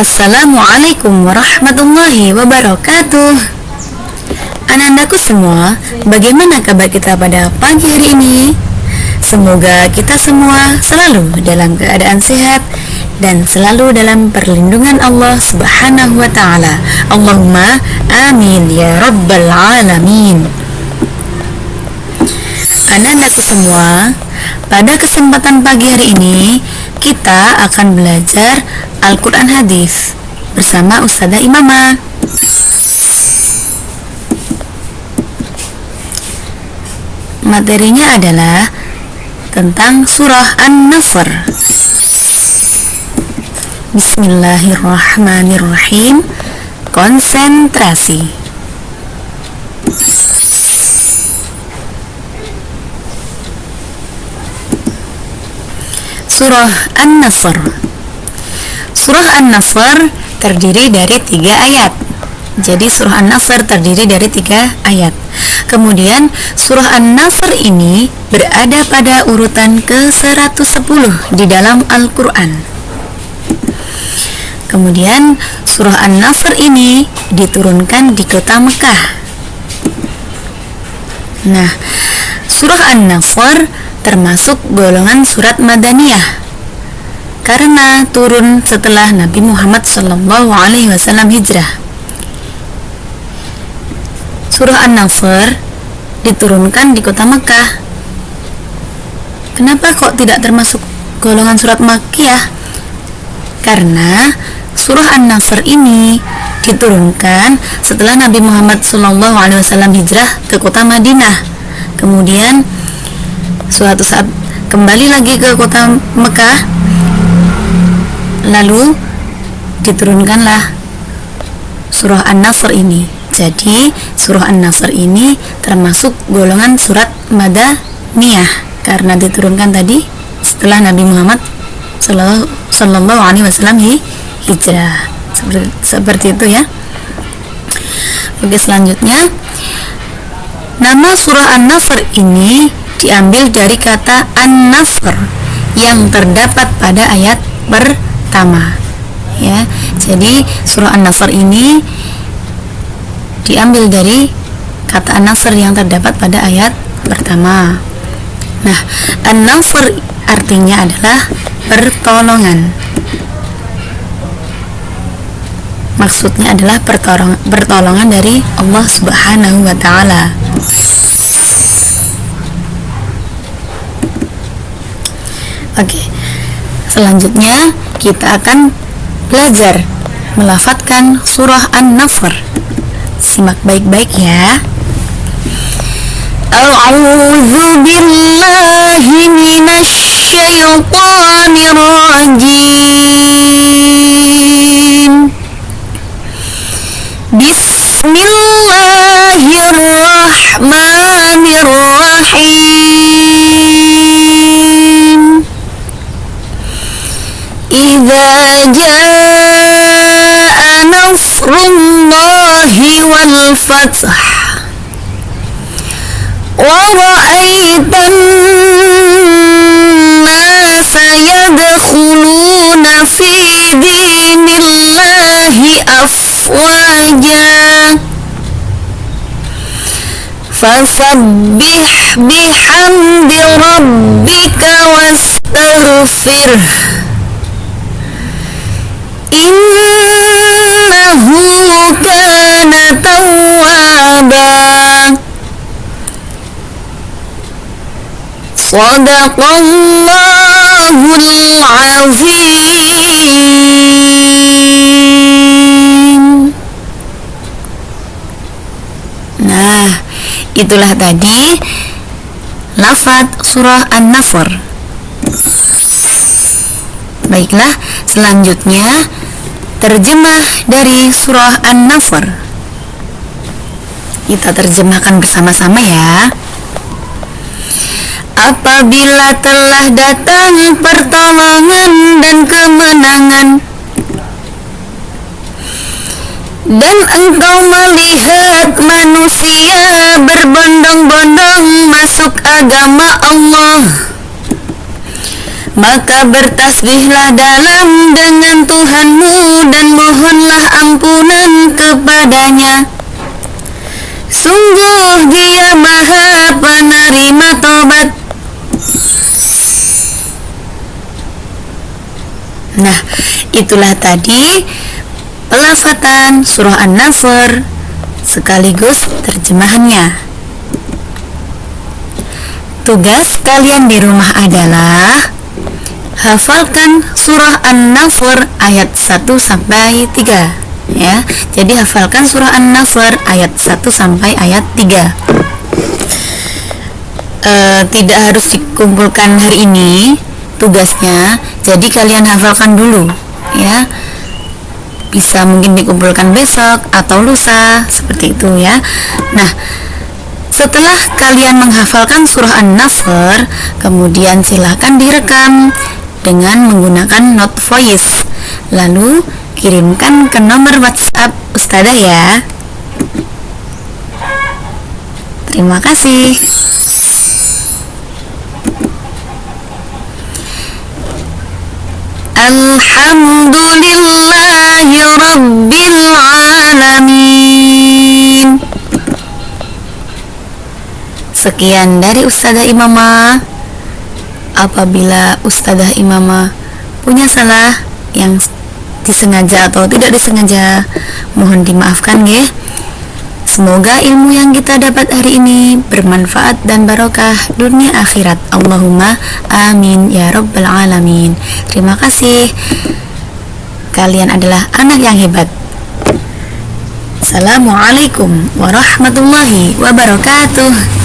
Assalamualaikum warahmatullahi wabarakatuh. Anandaku semua, bagaimana kabar kita pada pagi hari ini? Semoga kita semua selalu dalam keadaan sehat dan selalu dalam perlindungan Allah Subhanahu wa ta'ala. Allahumma amin ya rabbal alamin. Anandaku semua, pada kesempatan pagi hari ini kita akan belajar Al-Quran Hadis bersama Ustazah Imamah. Materinya adalah tentang surah An-Nasr. Bismillahirrahmanirrahim. Konsentrasi. Surah An-Nasr. Surah An-Nasr terdiri dari 3 ayat. Jadi surah An-Nasr terdiri dari 3 ayat. Kemudian surah An-Nasr ini berada pada urutan ke-110 di dalam Al-Quran. Kemudian surah An-Nasr ini diturunkan di kota Mekah. Nah, surah An-Nasr termasuk golongan surat Madaniyah karena turun setelah Nabi Muhammad SAW hijrah. Surah An-Nasr diturunkan di kota Mekah. Kenapa kok tidak termasuk golongan surat Makkiyah? Karena surah An-Nasr ini diturunkan setelah Nabi Muhammad SAW hijrah ke kota Madinah. Kemudian suatu saat kembali lagi ke kota Mekah, lalu diturunkanlah surah An-Nasr ini. Jadi surah An-Nasr ini termasuk golongan surat Madaniyah karena diturunkan tadi setelah Nabi Muhammad sallallahu alaihi wasallam hijrah. Seperti itu ya. Oke, selanjutnya nama surah An-Nasr ini diambil dari kata An-Nasr yang terdapat pada ayat pertama ya. Jadi surah An-Nasr ini diambil dari kata An-Nasr yang terdapat pada ayat pertama. Nah, An-Nasr artinya adalah pertolongan. Maksudnya adalah pertolongan dari Allah Subhanahu wa ta'ala. Oke, selanjutnya kita akan belajar melafadzkan surah An-Nasr. Simak baik-baik ya. A'udzu billahi minasy syaithanir rajim. Bismillahirrahmanirrahim. Idza jaa nasrullahi wal fath wa ra'aitan nasa yadkhuluna fi dinillahi afwaja fasabbih bihamdi rabbika wastaghfirh innahu kana tawwaba. Shadaqallahul azim. Nah, itulah tadi lafadz surah An-Nasr. Baiklah, selanjutnya terjemah dari surah An-Nasr. Kita terjemahkan bersama-sama ya. Apabila telah datang pertolongan dan kemenangan, dan engkau melihat manusia berbondong-bondong masuk agama Allah, maka bertasbihlah dalam dengan Tuhanmu dan padanya. Sungguh Dia Maha Penerima Tobat. Nah, itulah tadi pelafatan surah An-Nasr sekaligus terjemahannya. Tugas kalian di rumah adalah hafalkan surah An-Nasr ayat 1 sampai 3 ya. Jadi hafalkan surah An-Nasr ayat 1 sampai ayat 3. Tidak harus dikumpulkan hari ini tugasnya. Jadi kalian hafalkan dulu ya. Bisa mungkin dikumpulkan besok atau lusa, seperti itu ya. Nah, setelah kalian menghafalkan surah An-Nasr, kemudian silahkan direkam dengan menggunakan note voice, lalu kirimkan ke nomor WhatsApp Ustadzah ya. Terima kasih. Alhamdulillahi Rabbil Alamin. Sekian dari Ustadzah Imamah. Apabila Ustadzah Imamah punya salah yang disengaja atau tidak disengaja, mohon dimaafkan ya. Semoga ilmu yang kita dapat hari ini bermanfaat dan barokah dunia akhirat. Allahumma amin ya rabbal alamin. Terima kasih. Kalian adalah anak yang hebat. Assalamualaikum warahmatullahi wabarakatuh.